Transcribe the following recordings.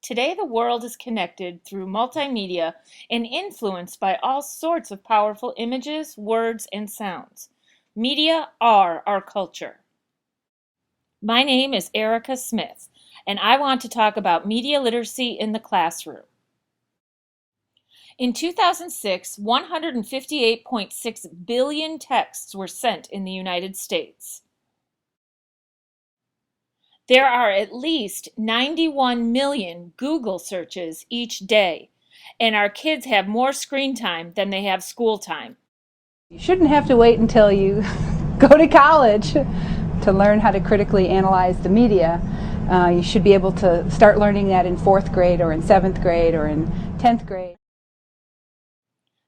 Today, the world is connected through multimedia and influenced by all sorts of powerful images, words, and sounds. Media are our culture. My name is Erica Smith, and I want to talk about media literacy in the classroom. In 2006, 158.6 billion texts were sent in the United States. There are at least 91 million Google searches each day, and our kids have more screen time than they have school time. You shouldn't have to wait until you go to college to learn how to critically analyze the media. You should be able to start learning that in 4th grade or in 7th grade or in 10th grade.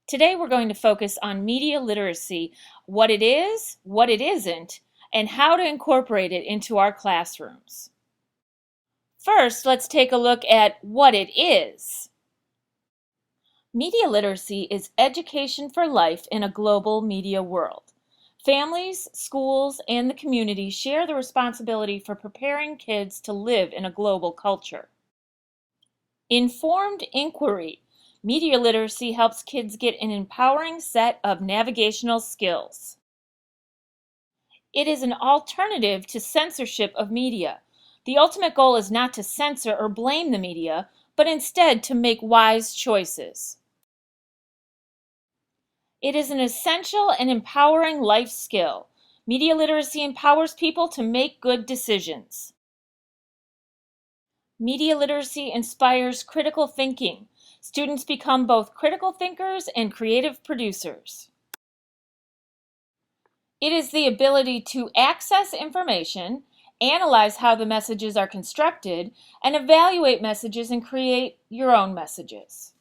Today we're going to focus on media literacy, what it is, what it isn't, and how to incorporate it into our classrooms. First, let's take a look at what it is. Media literacy is education for life in a global media world. Families, schools, and the community share the responsibility for preparing kids to live in a global culture. Informed inquiry. Media literacy helps kids get an empowering set of navigational skills. It is an alternative to censorship of media. The ultimate goal is not to censor or blame the media, but instead to make wise choices. It is an essential and empowering life skill. Media literacy empowers people to make good decisions. Media literacy inspires critical thinking. Students become both critical thinkers and creative producers. It is the ability to access information, analyze how the messages are constructed, and evaluate messages and create your own messages.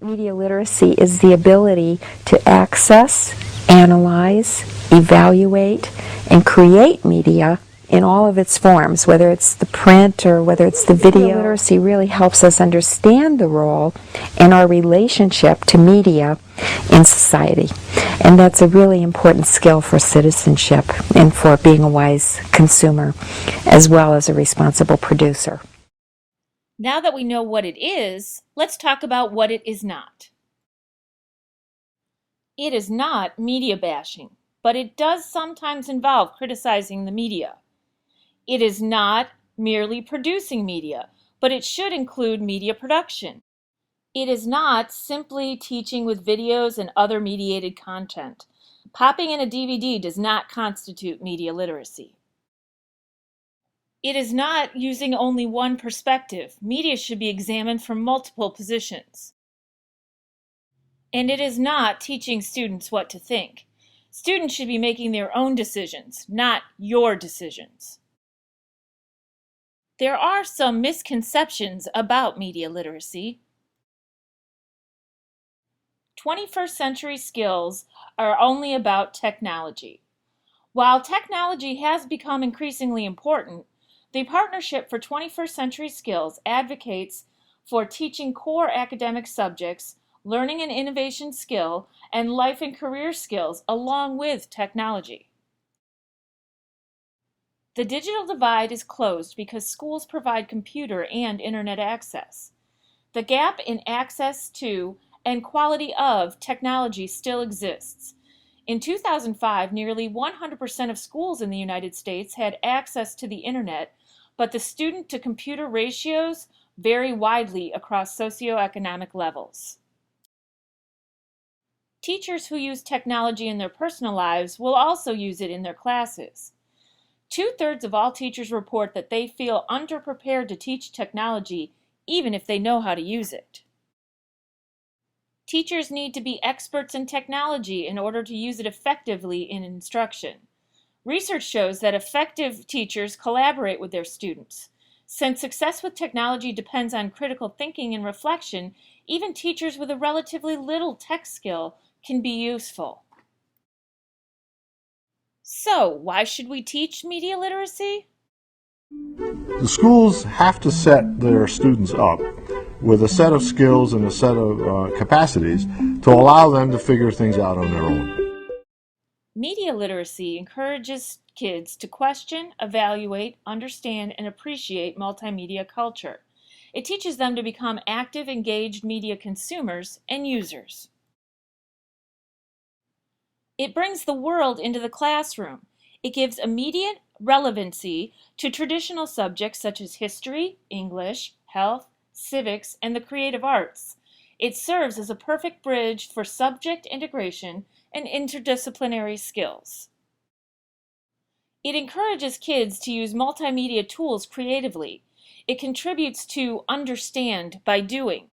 Media literacy is the ability to access, analyze, evaluate, and create media in all of its forms, whether it's the print or whether it's the video. Media literacy really helps us understand the role and our relationship to media in society. And that's a really important skill for citizenship and for being a wise consumer, as well as a responsible producer. Now that we know what it is, let's talk about what it is not. It is not media bashing, but it does sometimes involve criticizing the media. It is not merely producing media, but it should include media production. It is not simply teaching with videos and other mediated content. Popping in a DVD does not constitute media literacy. It is not using only one perspective. Media should be examined from multiple positions. And it is not teaching students what to think. Students should be making their own decisions, not your decisions. There are some misconceptions about media literacy. 21st century skills are only about technology. While technology has become increasingly important, the Partnership for 21st Century Skills advocates for teaching core academic subjects, learning and innovation skill, and life and career skills along with technology. The digital divide is closed because schools provide computer and internet access. The gap in access to and quality of technology still exists. In 2005, nearly 100% of schools in the United States had access to the internet, but the student-to-computer ratios vary widely across socioeconomic levels. Teachers who use technology in their personal lives will also use it in their classes. 2/3 of all teachers report that they feel underprepared to teach technology, even if they know how to use it. Teachers need to be experts in technology in order to use it effectively in instruction. Research shows that effective teachers collaborate with their students. Since success with technology depends on critical thinking and reflection, even teachers with a relatively little tech skill can be useful. So, why should we teach media literacy? The schools have to set their students up with a set of skills and a set of capacities to allow them to figure things out on their own. Media literacy encourages kids to question, evaluate, understand, and appreciate multimedia culture. It teaches them to become active, engaged media consumers and users. It brings the world into the classroom. It gives immediate relevancy to traditional subjects such as history, English, health, civics, and the creative arts. It serves as a perfect bridge for subject integration and interdisciplinary skills. It encourages kids to use multimedia tools creatively. It contributes to understand by doing.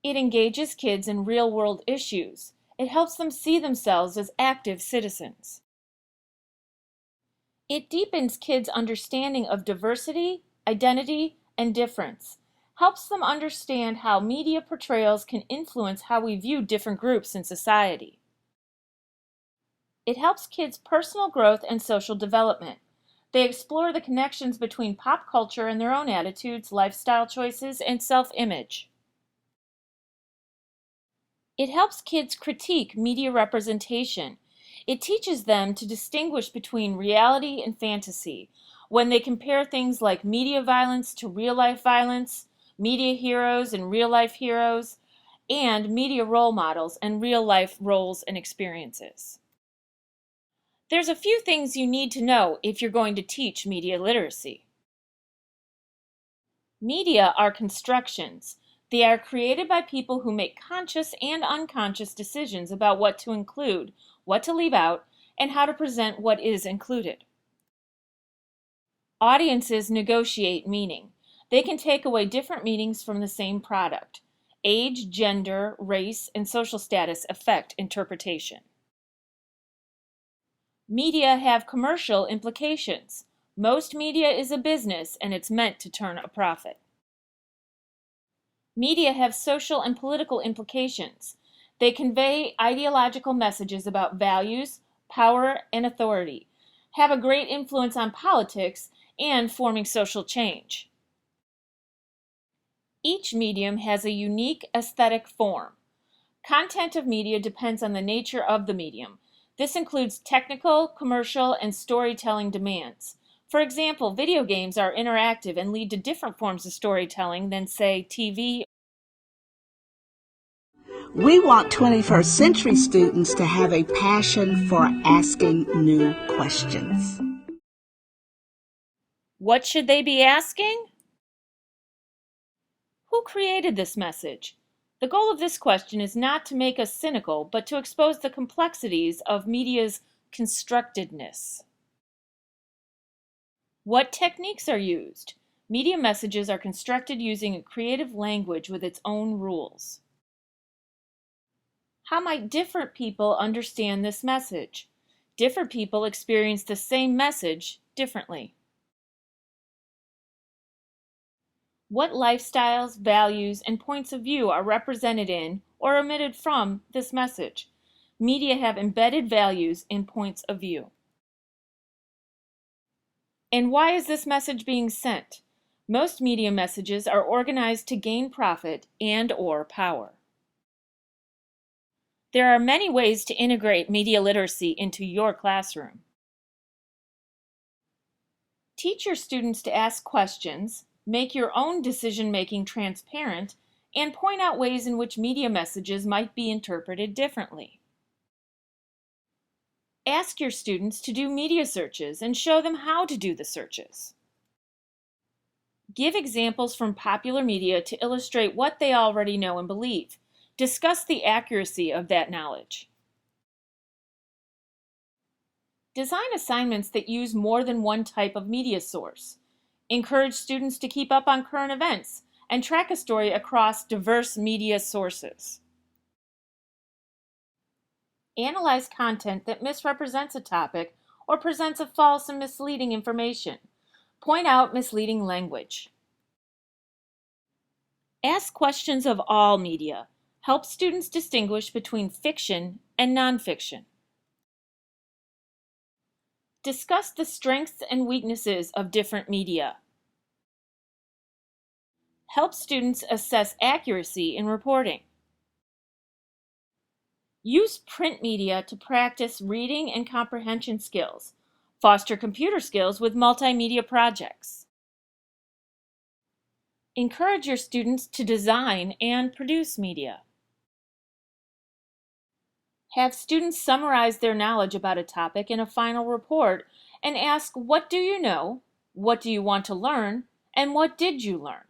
It engages kids in real-world issues. It helps them see themselves as active citizens. It deepens kids' understanding of diversity, identity, and difference, helps them understand how media portrayals can influence how we view different groups in society. It helps kids' personal growth and social development. They explore the connections between pop culture and their own attitudes, lifestyle choices, and self-image. It helps kids critique media representation. It teaches them to distinguish between reality and fantasy when they compare things like media violence to real-life violence, media heroes and real-life heroes, and media role models and real-life roles and experiences. There's a few things you need to know if you're going to teach media literacy. Media are constructions. They are created by people who make conscious and unconscious decisions about what to include, what to leave out, and how to present what is included. Audiences negotiate meaning. They can take away different meanings from the same product. Age, gender, race, and social status affect interpretation. Media have commercial implications. Most media is a business and it's meant to turn a profit. Media have social and political implications. They convey ideological messages about values, power, and authority, have a great influence on politics and forming social change. Each medium has a unique aesthetic form. Content of media depends on the nature of the medium. This includes technical, commercial, and storytelling demands. For example, video games are interactive and lead to different forms of storytelling than, say, TV. We want 21st century students to have a passion for asking new questions. What should they be asking? Who created this message? The goal of this question is not to make us cynical, but to expose the complexities of media's constructedness. What techniques are used? Media messages are constructed using a creative language with its own rules. How might different people understand this message? Different people experience the same message differently. What lifestyles, values, and points of view are represented in or omitted from this message? Media have embedded values and points of view. And why is this message being sent? Most media messages are organized to gain profit and/or power. There are many ways to integrate media literacy into your classroom. Teach your students to ask questions, make your own decision-making transparent, and point out ways in which media messages might be interpreted differently. Ask your students to do media searches and show them how to do the searches. Give examples from popular media to illustrate what they already know and believe. Discuss the accuracy of that knowledge. Design assignments that use more than one type of media source. Encourage students to keep up on current events and track a story across diverse media sources. Analyze content that misrepresents a topic or presents a false and misleading information. Point out misleading language. Ask questions of all media. Help students distinguish between fiction and nonfiction. Discuss the strengths and weaknesses of different media. Help students assess accuracy in reporting. Use print media to practice reading and comprehension skills. Foster computer skills with multimedia projects. Encourage your students to design and produce media. Have students summarize their knowledge about a topic in a final report and ask, what do you know, what do you want to learn, and what did you learn?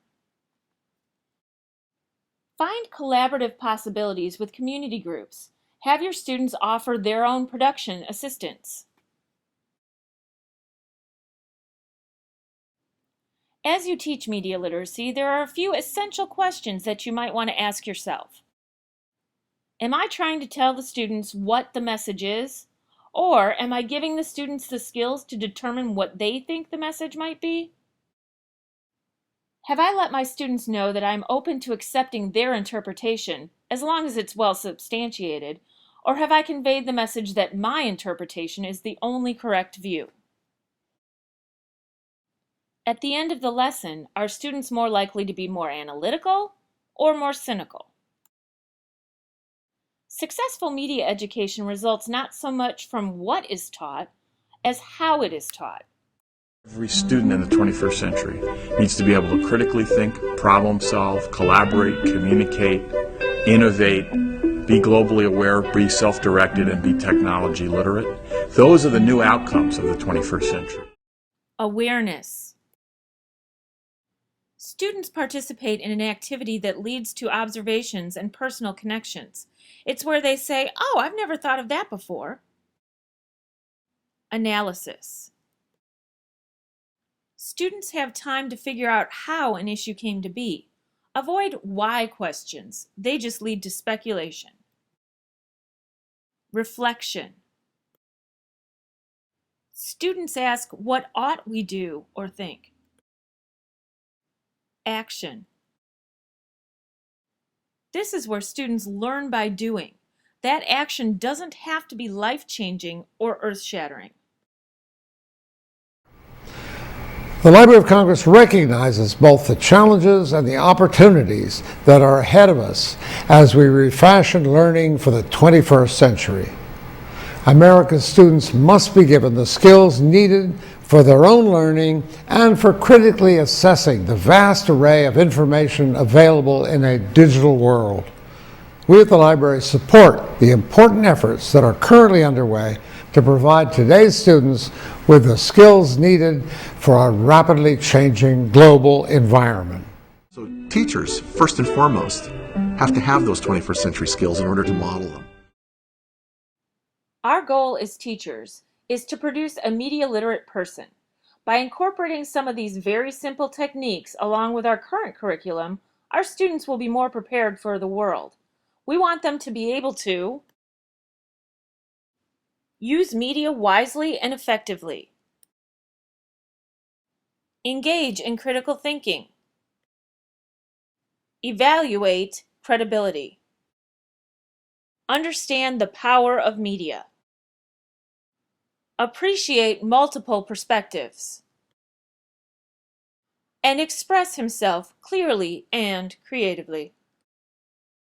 Find collaborative possibilities with community groups. Have your students offer their own production assistance. As you teach media literacy, there are a few essential questions that you might want to ask yourself. Am I trying to tell the students what the message is? Or am I giving the students the skills to determine what they think the message might be? Have I let my students know that I'm open to accepting their interpretation, as long as it's well substantiated, or have I conveyed the message that my interpretation is the only correct view? At the end of the lesson, are students more likely to be more analytical or more cynical? Successful media education results not so much from what is taught as how it is taught. Every student in the 21st century needs to be able to critically think, problem solve, collaborate, communicate, innovate, be globally aware, be self-directed, and be technology literate. Those are the new outcomes of the 21st century. Awareness. Students participate in an activity that leads to observations and personal connections. It's where they say, "Oh, I've never thought of that before." Analysis. Students have time to figure out how an issue came to be. Avoid why questions. They just lead to speculation. Reflection. Students ask, what ought we do or think? Action. This is where students learn by doing. That action doesn't have to be life-changing or earth-shattering. The Library of Congress recognizes both the challenges and the opportunities that are ahead of us as we refashion learning for the 21st century. America's students must be given the skills needed for their own learning and for critically assessing the vast array of information available in a digital world. We at the library support the important efforts that are currently underway to provide today's students with the skills needed for a rapidly changing global environment. So teachers, first and foremost, have to have those 21st century skills in order to model them. Our goal as teachers is to produce a media literate person. By incorporating some of these very simple techniques along with our current curriculum, our students will be more prepared for the world. We want them to be able to use media wisely and effectively, engage in critical thinking, evaluate credibility, understand the power of media, appreciate multiple perspectives, and express himself clearly and creatively.